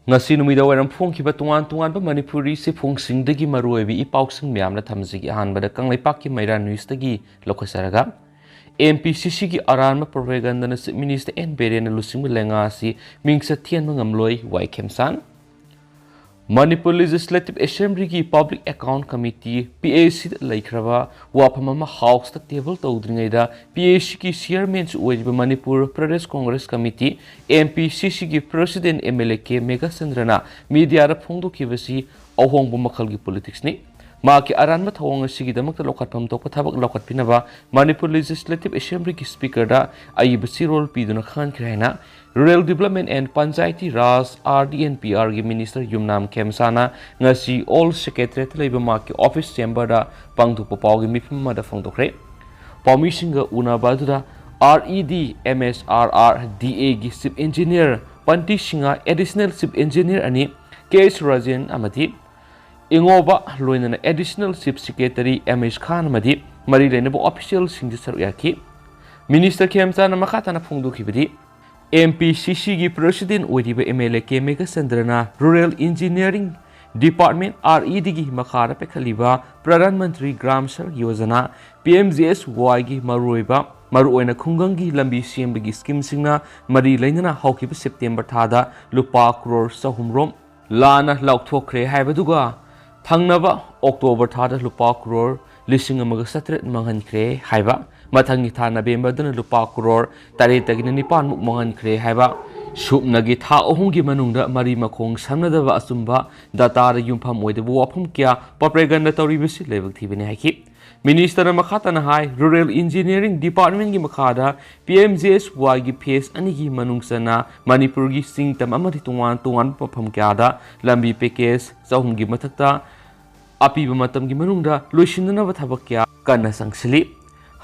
ngasi numida waram phongkiba tungan ba manipuri se phongsingdagi maruebi ipausing myamna thamjigi hanbada kanglaipak ki maira news tagi lokasaraga MPCC ki aranma propaganda na minister N Biren lusing lenga si mingsa thian ngamloi wai khemsan Manipur Legislative Assembly ki Public Account Committee PAC laikhraba waphamama house ta table tawdringaida PAC ki chairman oiba Manipur Pradesh Congress Committee MPCC ki President MLK Mega Sandrana media ra phongdokibasi ahongbu makhalgi politics ni Maki aranma thawang asigi damakta lokatpham tokpa thabak lokatpinaba Manipur Legislative Assembly ki speaker da ayibasi role piduna khan khraina Rural Development and Panchayati Raj RDNPR ki Minister Yumnam Khemsana ngasi all secretariat leiba maki office chamber da pangthupa pawgi mifam da phongdokre Pawmisinga unabadura RED MSRR DA ki Chief Engineer Panti Singa additional Chief Engineer ani KS Rajan amati Ingoba loinana additional Chief Secretary MS Khan amadi mari lenabu official singdi saruyaki Minister Khemsana makatana phongdokibadi MPCC ki President oidiba MLK Mega Sandrana Rural Engineering Department RED ki makhara pekhaliba Pradhan Mantri Gram Sadak Yojana PMGSY ki maruoina khungangi lambi sembagi scheme singna mari leinana haukiba September thada lupa crore sahumrom lana laukthokre haibaduga thangnaba October thada lupa crore lising amaga satret manghankre haiba mathangi tha November dana lupa crore tare tagina nipan muk manghankre haiba subnagi tha ohungi manungda mari makhong samnadaba asumba data ra yumpham oidebu wafum kya propaganda tawribasi lebak thibani haiki Minister makhatana hai Rural Engineering Department ki makhada PMGSY ki phase ani ki manungsana Manipur ki singtam amari tungan pafam kya da lambi package chahum gi mathakta apiba matam gi manungda loisindana ba thabak kya kana sangsili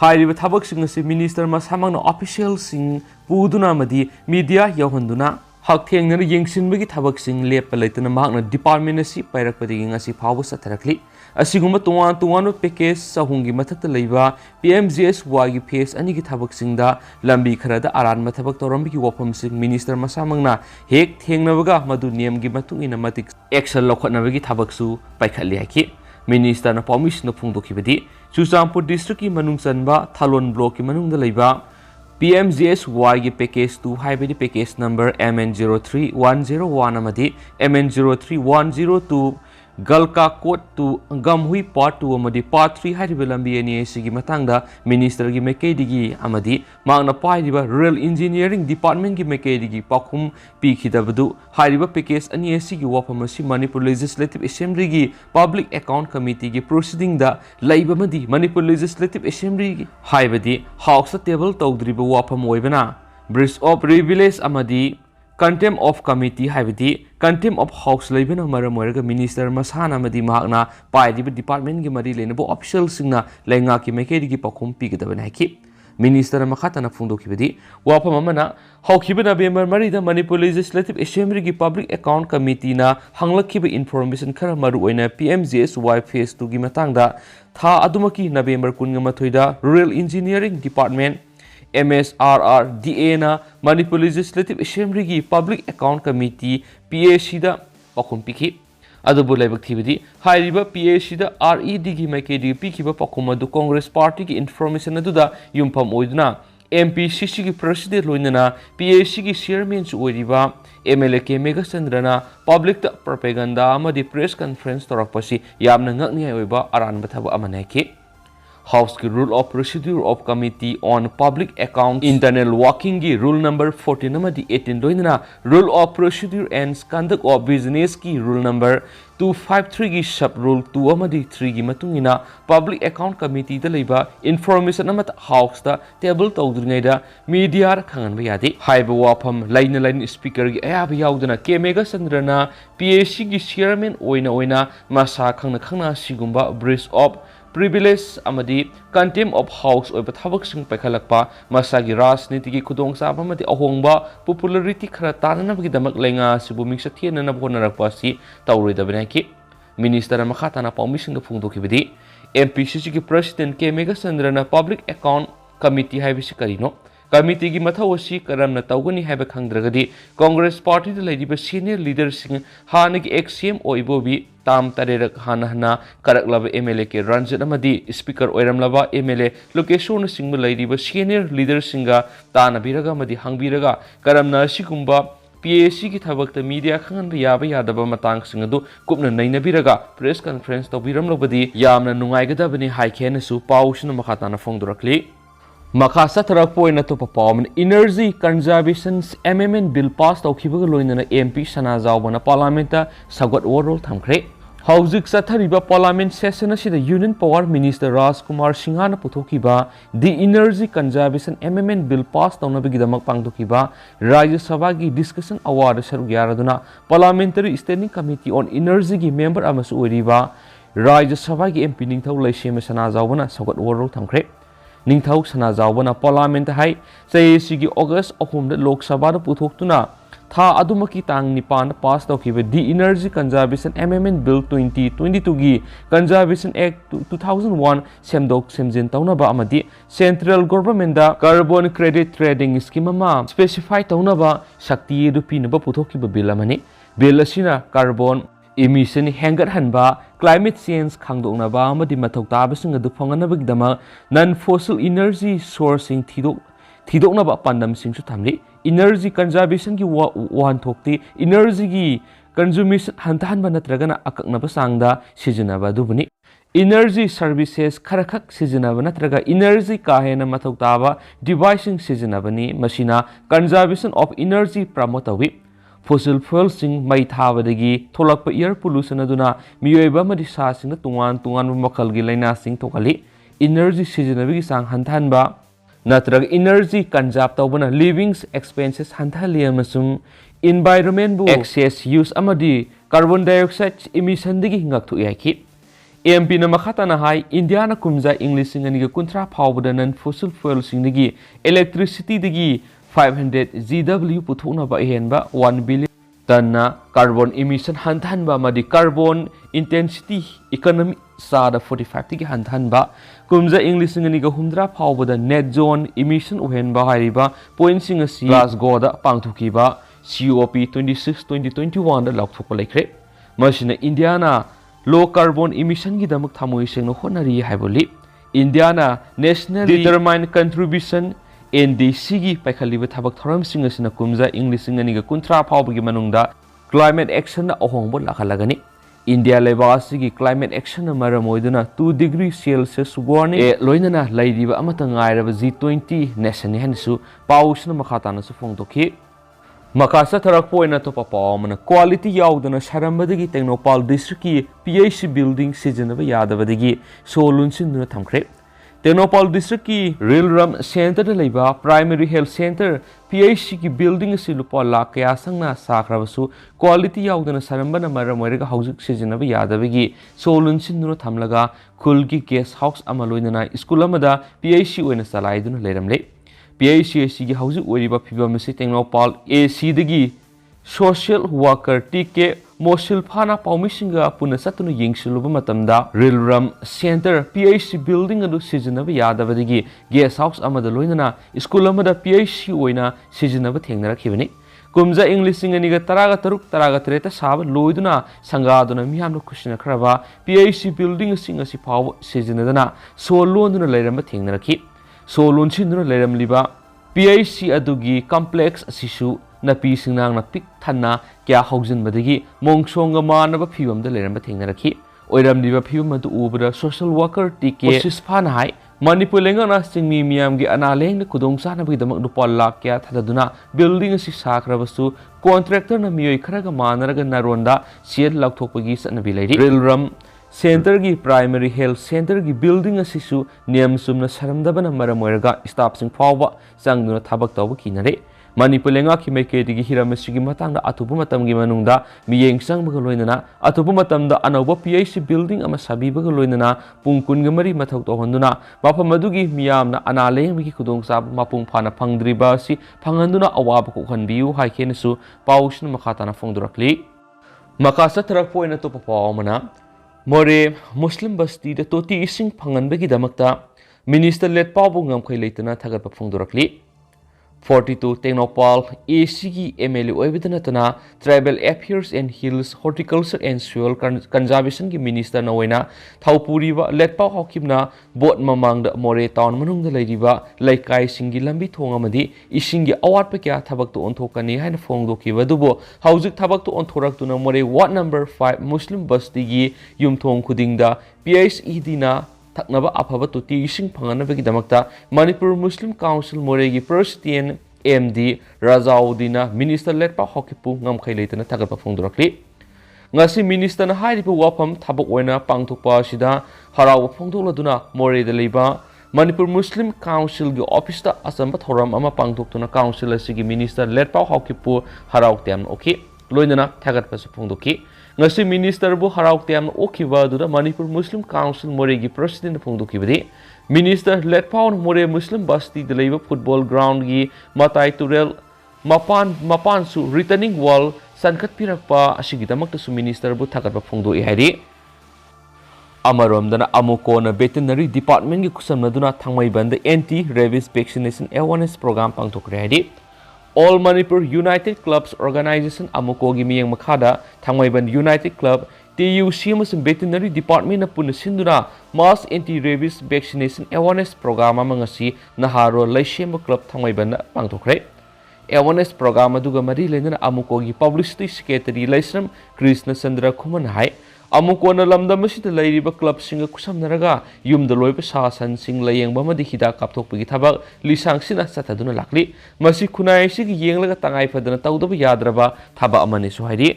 hairiba thabak sing asi minister masamangna official sing puduna madi media yawhanduna hakthengna yengsinbagi thabak sing lepa leitana mahakna department asi pairakpadi ngasi phawu satharakli asiguma tungan package sahungi mathakta leiba PMGSY ki phase ani ki thabak singda lambi kharada aran mathabak torambi ki wafam sing minister masamangna hek thengnabaga madu niyam gi matungina matik action lokhatnabagi thabak su paikhatli haki minister na permission phungdokibadi Chuchampur district ki manungsanba Thalon block ki manungda leiba PMGSY ki package 2 haibadi package number MN03101 amadi MN03102 Galka Code to Gamhui Part 2 amadi Part 3 hariba lambi ani sigi matangda minister gi mekedigi amadi mangna paidiba Rural Engineering Department gi mekedigi pakhum pikhidabadu hariba package ani sigi wafamasi Manipur Legislative Assembly gi Public Account Committee gi proceeding da laiba madi Manipur Legislative Assembly gi haibadi house table tawdriba wafam oibana Bridge of Privilege amadi Contempt of Committee haibadi Contempt of House leibana maramoiraga minister masana amadi mahakna paidiba department gi mari lenabu official singna lenga ki mekedi gi pakhum pigidabana haki minister makhatana phungdokibadi wafam amana haukiba November mari da Manipur Legislative Assembly gi Public Account Committee na hanglakhiba information khara maru oina PMGSY phase 2 gi matangda tha adumaki November 18 da Rural Engineering Department MSRR DA na Manipur Legislative Assembly ki Public Account Committee PAC da pakhum pikhi adubu laibak thibidi hairiba PAC da RED ki maikedi pikhiba pakhum adu Congress Party ki information adu da yumpham oiduna MPCC ki president loinana PAC ki chairman chu oiriba MLK Mega Sandrana public da propaganda amadi press conference torakpasi yamna ngakni oiba aran bathaba amanaki House ki Rule of Procedure of Committee on Public Accounts Internal Working ki Rule number 14 amadi 18 loinana Rule of Procedure and Conduct of Business ki Rule number 253 ki Sub Rule 2 amadi 3 ki matungina Public Account Committee da leiba information amata House da table tawdringaida media ra khanganba yadi haiba wafam lain speaker gi ayaba yaudana K Mega Sandrana PAC ki chairman oina masa khangna sigumba Bridge of Privilege amadi Contempt of House oiba thabak sing paikhalakpa masagi rajniti ki khudongchaba amadi ahongba popularity khara tananabagi damak lenga sibu mingsa thienana bonarakpa si tawroidabani ki minister makhatana permission ga phungdokibadi MPCC ki president K Mega Sandrana Public Account Committee haibisi karino Committee gi mathau asi karamna tawgani haiba khangdragadi Congress Party da laidiba senior leaders sing hanagi XCM oibobi tam tarerak hana karaklaba MLA ke Ranjit amadi speaker oiramlaba MLA location singba laidiba senior leaders singa tana biraga amadi hangbiraga karamna asigumba PAC ki thabakta media khangan yaba yadaba matang singadu kupna naina biraga press conference to biram lobadi yamna nungaigadabani haikhen su pausna makhatana fongdurakli Makha satara poina to perform energy conservation amendment bill passed tawkhibaga loinana MP sana zawbana parliamenta sagot warol thamkhre Hauzik sathariba parliament session asida Union Power Minister Rajkumar Singhana puthokiba the energy conservation amendment bill passed tawnabigidamak pangthokiba Rajya Sabha gi discussion award saru yaraduna parliamentary standing committee on energy gi member amasu oiriba Rajya Sabha gi MP ningthau laisema sana zawbana sagot warol thamkhre Ningthau sana zawbana parliament hai sayesigi August ahumda Lok Sabha da puthokhtuna tha adumaki tang nipan pass tawkiba the energy conservation amendment bill 2022 gi conservation act 2001 semdok semjin tawnaba amadi central government da carbon credit trading scheme ama specify tawnaba shakti rupinaba puthokiba bill amani bill asina carbon emission hangar hanba climate change khangdoknaba amadi mathok tabasing adu phonganabagdama non fossil energy sourcing thidoknaba pandam singsu thamli energy conservation gi wan thokti energy gi consumption hantahanba natragana akaknaba sangda sijinaba dubuni energy services kharakhak sijinaba natraga energy kahena mathok taba devices sijinabani masina conservation of energy promote wi fossil fuel sing mai thabadagi tholakpa air pollution aduna miyoiba madi sa sing tungan makal gi laina sing thokali energy sijinabi sang hantanba natrag energy conserve tawbana living expenses hanthali amasum environment bu excess use amadi carbon dioxide emission digi hingak thu yaki MP na makhatana hai India na kumza English singani ga kuntra phawbada nan fossil fuel sing digi electricity digi 500 GW puthuna ba henba 1 billion tanna carbon emission hantanba madi carbon intensity economy sada 45 tigi hantanba kumza English ngani ga humdra phawbada net zone emission uhenba hariba point singa si Glasgow da pangthukiba COP 26 2021 da laukthokpa laikre masina India na low carbon emission gi damak thamoi sengno honari haiboli India na nationally determined contribution NDC gi paikhaliba thabak thoram singa sina kumza English ngani ga kuntra phawbagi manungda climate action na ahongbo lakhalagani India lebasi gi climate action na maramoiduna 2 degree Celsius warning loinana laidiba amata ngairaba G20 nation ni hansu pausna makhatana su phongtokhi makasa tharak poina to papawmana quality yaudana sarambadagi Technopal district ki PIC building sijanaba yadabadagi solun sinduna thamkhre Technopal district ki Rilram center leiba primary health center PIC ki building si lupa lakh kaya sangna sakrabasu quality yaudana sarambana maramoiraga hauzik sijanaba yadabagi solun sinduna thamlaga khul ki guest house amaloinana school amada PIC oina salaiduna leiramle PIC gi hauzik oiriba phibamasi Technopal AC dagi social worker TK Mosil Phana Paumisinga Puna Satunu Yingsiluba Matamda Rilram Center PIC building adu sijanaba yadabadagi guest house amada loinana school amada PIC oina sijanaba thengnarakibani kumza English singaniga taraga taruk taraga treta sab loiduna sangaduna miyamna kushina khraba PIC building singasi phaw sijanadana solonduna leiramba thengnarakhi solon sinduna leiramliba PIC adugi complex asisu napi singnang na pik thanna kya haujin badagi mongsonga manaba phibamda leramba thengnarakhi oiramdiba phibam adu ubra social worker TK sisphana hai Manipur lengana singmi miyamgi analeng na kudongsa na bidamak lupa lakh kya thadaduna building si sakrabasu contractor na miyoi kharaga manaraga naronda siel lakthokpagi satnabi leiri Rilram Center gi primary health center gi building asisu niyam sumna saramdabana maramoiraga staff sing phawba sangduna thabak tawba kinare Manipur lenga ki maikedi gi hiramasi matangda atubu matamgi manungda miyeng sangbaga loinana atubu matamda anauba PIC building ama sabibaga loinana pungkun gamari mathau tohonduna mafam adugi miyamna analeng gi kudongsa mapung phana phangdriba si phanganduna awaba ko khanbiu haikenesu pausna makhatana phongdurakli makasa tharak poina to papawmana more Muslim basti da toti ising phanganbagi damakta minister let pabu ngamkhai leitana thagat phongdurakli 42 Tengnopal ACG MLA Oibidana Tribal Affairs and Hills Horticulture and Soil Conservation ki Minister na oina Thaupuriba Letpau Hokimna Bot Mamang More Town Manung the Ladiba Laikai Singi Lambi Tongamadi Ishingi Awat Pekya Tabak to Ontokani and Fongdoki Vadubo Hauzik Tabak to Ontorak to More Ward number 5 Muslim Bustigi Yum Tong Kudingda PSE Dina Taknaba Apaba to Tishing Panganabaki Damakta, Manipur Muslim Council Moregi President MD Razaudina, Minister Letpa Hokipu, Namkai Latana Tagapa Fondrakli. Ngasi Minister na Haidipu Wapam, Tabakwena, Pangtupa Shida, Harawa Fondula More de Liba, Manipur Muslim Council Gi Officer Asambat Horam Ama Pangtuktuna Council Sigi Minister Letpa Hokipu, Haraw Tem, okay? Loinana Tagat Pasapondoki. Ngasi Minister bu Haraw Tem Okiva Duda Manipur Muslim Council Moregi President Pongdoki Minister Letpaun More Muslim Basti the Labour Football Ground Gi Matai Turel Mapan Su Returning Wall Sankat Pirakpa Ashigidamak to Minister bu Tagat Pongdo Ihadi Amarom dana Amoko na Veterinary Department Gi Kusam Naduna Tangmai Band Anti-Rabies Vaccination Awareness Program Pangtokre All Manipur United Clubs Organization Amukogi Miyang Makada, Tangmaiban United Club, TU Simus Veterinary Department na Punasinduna, Mass Anti-Rabies Vaccination Awareness Program Mangasi, Naharo Laishema Club Tangmaiban na Pangtokre. Awareness Program Aduga Marilena Amukogi Publicity Secretary Laisram Krishna Sandra Kumanhai, Amuko na lamdamasi the Lady Club Singer Kusam Naraga, Yum the Loipa Sasan Sing Layang Bama de Hida Kaptok Pigitabak, Lisang Sina Sataduna Lakli, Masikunai Sig Yang Tangai Fadana Tauda Yadraba, Taba Amani Suhadi.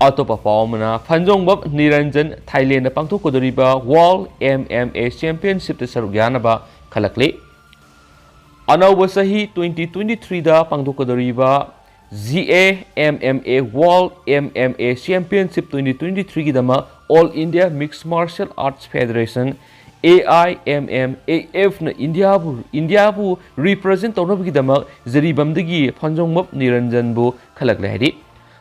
Autopa Paumana, Fanjong Bob Niranjan, Thailand Pangto Kodoriba, World MMA Championship the Yenghanaba, Kalakli. Anawasahi 2023 da Pangto Kodoriba. ZA MMA World MMA Championship 2023 Gidama All India Mixed Martial Arts Federation AIMMAF na India bu represent tawna Gidama Zaribamdagi Panjongmap Niranjan bu khalakle hadi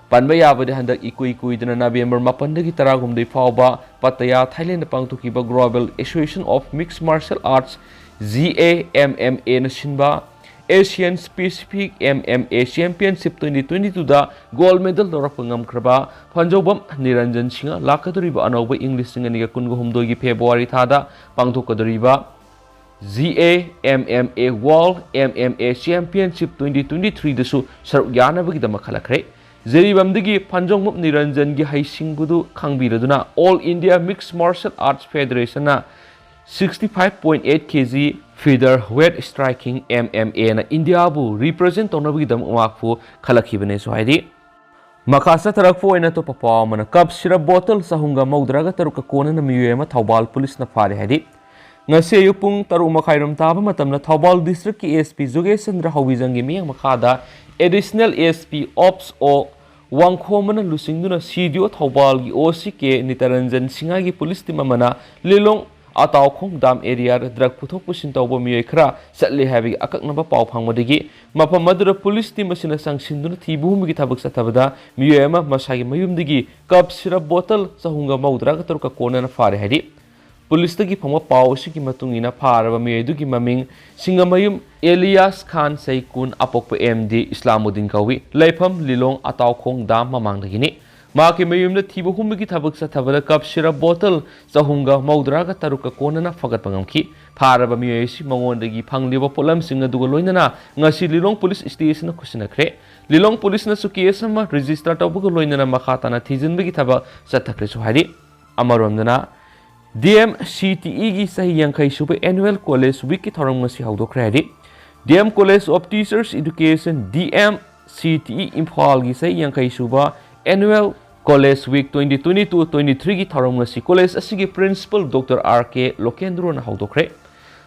Panba yabade handak ikui dana November 8 taragumdai fawba Pattaya Thailand pangtukiba Global Association of Mixed Martial Arts ZAMMA na sinba Asian Specific MMA Championship 2022 da gold medal Dorapangam Kraba Panjobam Niranjan Singa Lakaduriba Anoba English Singaniga Kunguhumdogi February Tada Pangtokaduriba ZA World MMA Championship 2023 dasu Yenghanaba da Makalakre Zaribamdagi Panjongmap Niranjan gi Haisingbudu Khangbiraduna All India Mixed Martial Arts Federation na 65.8 kg featherweight striking MMA na India bu represent tonabigidam umakfu khalakibane sohaidi makasa tarakfo ina to papa mana cup sira bottle sahunga maudraga taruka kona na miyema Thobal police na fare hadi ngase yupung taru makhairam taba matamna Thobal district ki SP Jogesandra Hawijangi miyang makada additional SP ops o wangkhomana lusingduna CDO Thobal gi OCK Nitaranjan Singa gi police team mana lilong Atau Khong Dam area drug puthok pusin tawba miyai khra satli habi akaknaba paw phangmadagi mapam madura police team asina sangsinduna thibumi gi thabak sathabada miyama masagi mayumdagi cup syrup bottle sahunga maudra ka turka kona na fare hadi police tagi phangwa paw sigi matungina faraba miyai dugi maming singamayum Elias Khan Saikun apokpa MD Islamuddin kawi laifam lilong Atau Khong Dam mamangdagi ni Maki mayumna thiba humigi thabak sa thabala cup syrup bottle sahunga maudraga taruka konana fagat pangamki pharaba miyesi mangondagi phangliba polam singa duga loinana ngasi lilong police station khusinakre lilong police na sukiyesa ma register tawbuga loinana makhatana thijinbagi thaba sathakre suhari amaromdana DMCTE gi sahi yankai suba annual college week ki thoram ngasi hawdokre hadi DM College of Teachers Education DMCTE Imphal gi sahi yankai suba annual College Week 2022-23 ki tharom ngasi college asigi principal Dr. RK Lokendro na hawdokre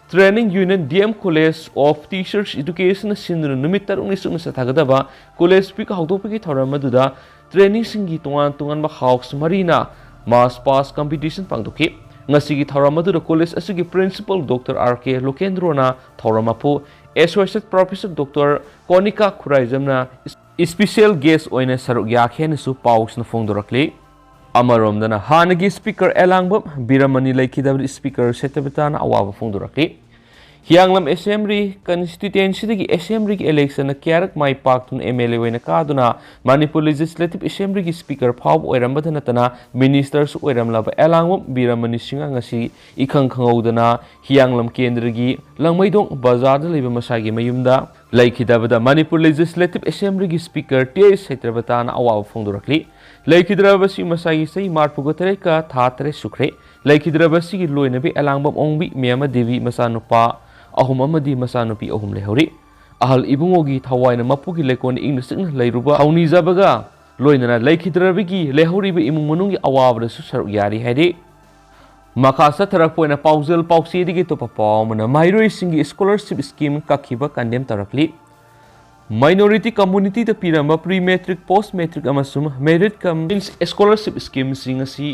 Training Union DM College of Teachers Education sindru numit tarung nisung sa tagadaba college week hawdokpi ki tharom aduda training singi tungan ba hawks marina mass pass competition pangdoki ngasi ki tharom aduda college asigi principal Dr. RK Lokendro na tharom apu Associate Professor Dr. Konika Khuraijamna Special guest oina saruk yakhen su paus na fongdorakli amarom dana hanagi speaker elangbam biramani laikidab speaker setabita na awaba fongdorakli Hianglam Assembly constituency dagi Assembly ki election na kyarak mai paktun MLA oina kaduna Manipur Legislative Assembly ki speaker phau oirambada natana ministers oiramlaba elangwam Biramani singa ngasi ikhang khangaudana Hianglam kendra gi langmaidong bazar da leiba masagi mayumda laikhidabada Manipur Legislative Assembly ki speaker TS Setrabata awaw phongdorakli laikhidrabasi masagi sei marpugatare ka thatre sukre laikhidrabasi ki loinabi elangbam ongbi miyama devi masanupa ahum amadi masanupi ahum lehori ahal ibungogi thawaina mapugi lekon inglising leiruba hauni zabaga loinana laikhidrabigi lehoriba imung manungi awabda su saruk yari hedi makasa tharakpoina pausel pausi digi to papawmana mairoi singi scholarship scheme kakhiba kandem tarakli minority community da piramba pre-matric post-matric amasum merit cum scholarship scheme singasi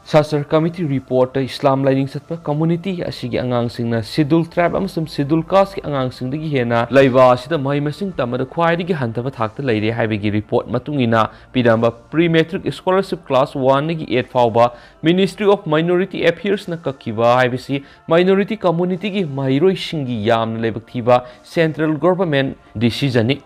Sasar Committee report Islam lining satpa community asigi angang singna schedule tribe amasum schedule caste ki angang sing dagi hena laiwa sida mai masing tamada khwai digi hantaba thakta leire haibigi report matungina pidamba pre-matric scholarship class 1 dagi 8 fawba Ministry of Minority Affairs na kakiba haibisi minority community gi mairoi singi yamna lebak thiba central government decision ni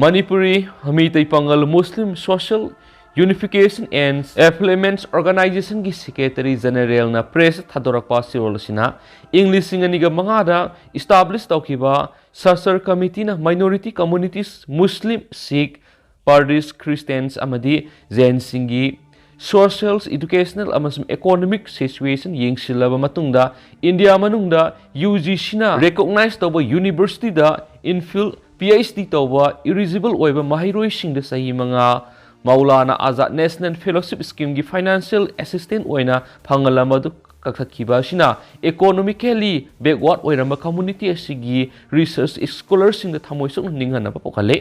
Manipuri hamitai pangal Muslim Social Unification and Affiliations Organization ki Secretary General na press thadorakpa sirol sina English singaniga mangada establish tawkiba Sasar Committee na minority communities Muslim Sikh Parsis Christians amadi Jain singi social educational amasum economic situation yengsilaba matungda India manungda UGC na recognize tawba university da infill PhD tawba eligible oiba mahiroi singda sahi manga Maulana Azad National Fellowship Scheme ki financial assistant oina phangalamadu kakhakiba sina economically backward oiramba community asigi research scholars sing da thamoisuk ninghanaba pokale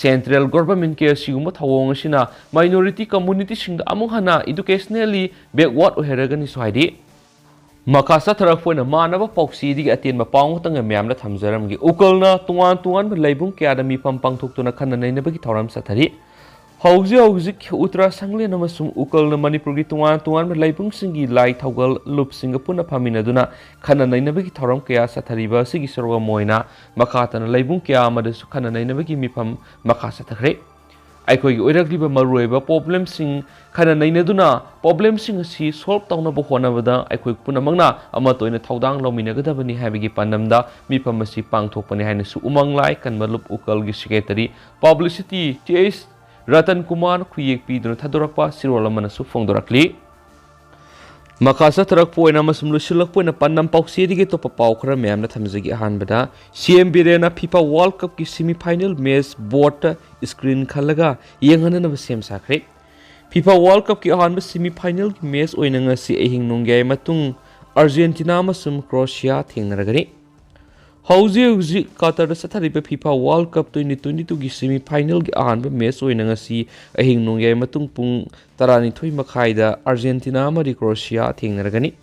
central government ke siguma thawong sina minority community sing da amung hana educationally backward oheragani soidi makasa tharakpoina manaba pauksi digi atenba pawngtanga myamna thamjaramgi ukalna tungan leibung kyada mi pampangthuktuna khananaina bagi thoram sathari Hauzik Uttara Sangle namasum ukal na Manipur gi tungan laipung singi lai thaugal lup Singapore phamina duna khana nainabagi thoram kaya sathariba sigi sorwa moina makata na laibung kya amadasu khana nainabagi mifam makasa thakre aikoi gi oiragliba marueba problem sing khana nainaduna problem sing si solve tawna bo honabada aikoi punamangna amatoina thaudang lominagadabani habigi pandamda mifam asi pangthokpani haina su umanglai kanmalup ukal gi secretary publicity TS Ratan Kumar Kuyek Pidro Tadorakpa Sirolamana Sufongdorakli Makasa Tarakpoina Masum Lusilakpoina Pandam Pauksidi to Paukra Mam Tamzigi Hanbada CM Biren FIFA World Cup ki semi-final match board screen khallaga Yenghanaba same sakre FIFA World Cup ki hanba semi-final match oinanga si Yenghanaba matung Argentina masum Croatia thengnaragani Hauzi Qatar sathariba FIFA World Cup 2022 gi semi-final gi ahanba match oina ngasi ahing nungyai matung pung 12 makhai da Argentina amari Croatia thengnaragani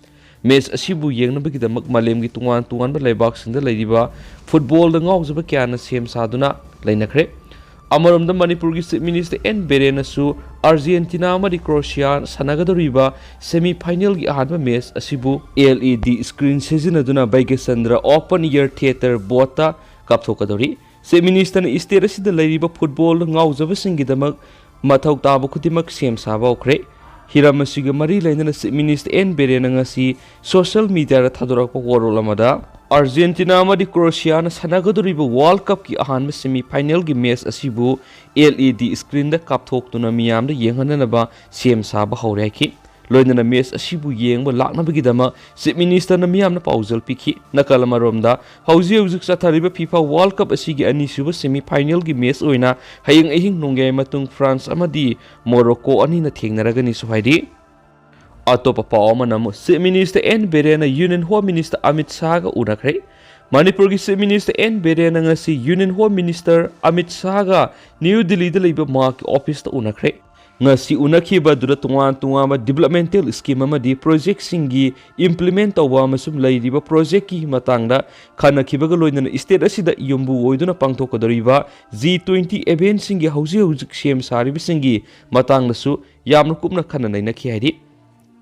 match asibu yengnabagi damak malem gi tungan ba laibak singda leiriba football da ngawjaba kyana sem saduna leinakre Amaram da Manipur gi Chief Minister Biren su Argentina amari Croatia sanagadoriba semi-final gi ahanba match asibu LED screen sejinaduna Baigesandra Open Air Theater bota kapthokadori Chief Minister na state asida leiriba football ngawjaba singidamak mathau taba khutimak sem saba okre hiramasiga mari lainana Chief Minister Biren ngasi social media ra thadorakpa warol amada Argentina amadi Croatia na sanagadoriba World Cup ki ahanba semi-final gi match asibu LED screen da kapthoktuna miyamda yenghanaba sem saba haureiki loinana match asibu yengba laknabagi dama Chief Minister na miyamna pauzal pikhi nakalamaromda hauzik sathariba FIFA World Cup asigi anisuba semi-final gi match oina hayeng ahing nongai matung France amadi Morocco ani na thengnaragani suhaidi Atopa paoma namu Chief Minister Biren na Union Home Minister Amit Shah ga unakre Manipur gi Chief Minister Biren ngasi Union Home Minister Amit Shah ga New Delhi da leiba mark office ta unakre ngasi unakhiba dura tunga ma developmental scheme amadi project singi implement tawa masum leiriba project ki matangda khanakhiba ga loinana state asida yumbu oiduna pangthokadoriba G20 event singi hauzik sem saribi singi matangda su yamna kupna khana naina khi haidi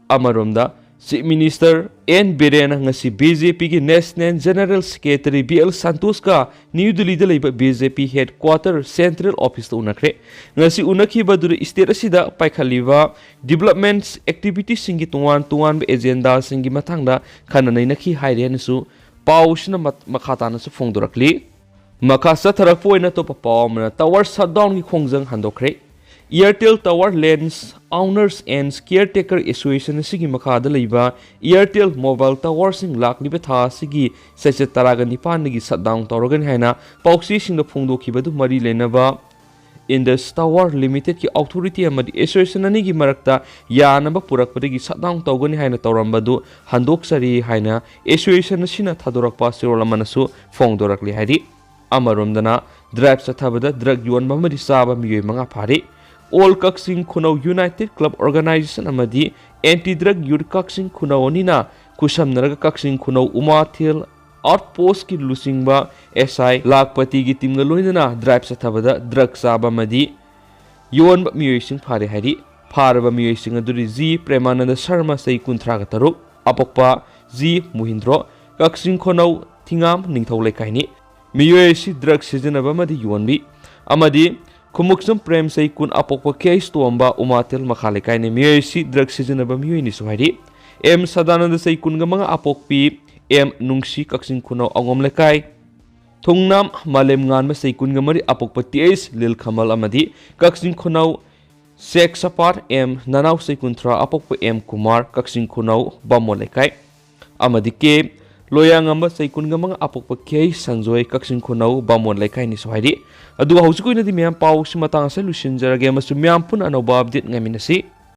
Amaromda Chief Minister N. Biren ngasi BJP ki National General Secretary BL Santos ka New Delhi da leiba BJP Headquarter Central Office ta unakre ngasi unaki baduri state asida paikhaliba developments activities singi tuan ba agenda singi mathangda khananai nakhi haire su pausna makhata na su phongdorakli makha satharak poina to pawmna tower shutdown ki khongjang handokre Airtel Tower Lands Owners and Caretaker Association sigi makhada leiba Airtel Mobile Tower sing lakliba tha sigi seche taraga nipan gi shutdown torogan haina pauksi sing da phongdo khibadu mari lenaba Indus Tower Limited ki authority amadi association ani gi marakta yanaba purakpadi shutdown togani haina torambadu handok sari haina association sina thadorakpa sirolamanasu phongdorakli haidi amaromdana drive sathabada drug yon mamadi saba miyoi manga phari All Kaksing Kunau United Club Organization amadi Anti-Drug Youth Kaksing Kunau nina kusamnaraga Kaksing Kunau Umathil Outpost ki lusingba SI Lakpati gi timga loinana drive sathabada drug saba amadi yon miyoising phare hari pharaba miyoising aduri G Premananda Sharma sei kunthraga taruk apokpa G Muhindro Kaksing Kunau Thingam Ningthau Lekaini miyoisi drug sijanaba amadi yonbi amadi Kumuksum prem say kun apokpa case tuamba umatil makhalikai ne miyoisi drug sijanaba miyoy ni suhari M sadananda say kun ga mga apokpi M nungsi kaksing kunaw angom lekai Thungnam malem ngan ma say kun ga mari apokpa TS lil khamal amadi kaksing kunaw Sek sapar M nanaw say kuntra apokpa M Kumar kaksing kunaw bamo lekai amadi ke loyang amba say kun ga mga apokpa kay sanjoy kaksing kunaw bamon lekai ni suhari aduga hausikoi na di miyam pau si matang sa lusin jarage masu miyam pun ano ba update ngamin na si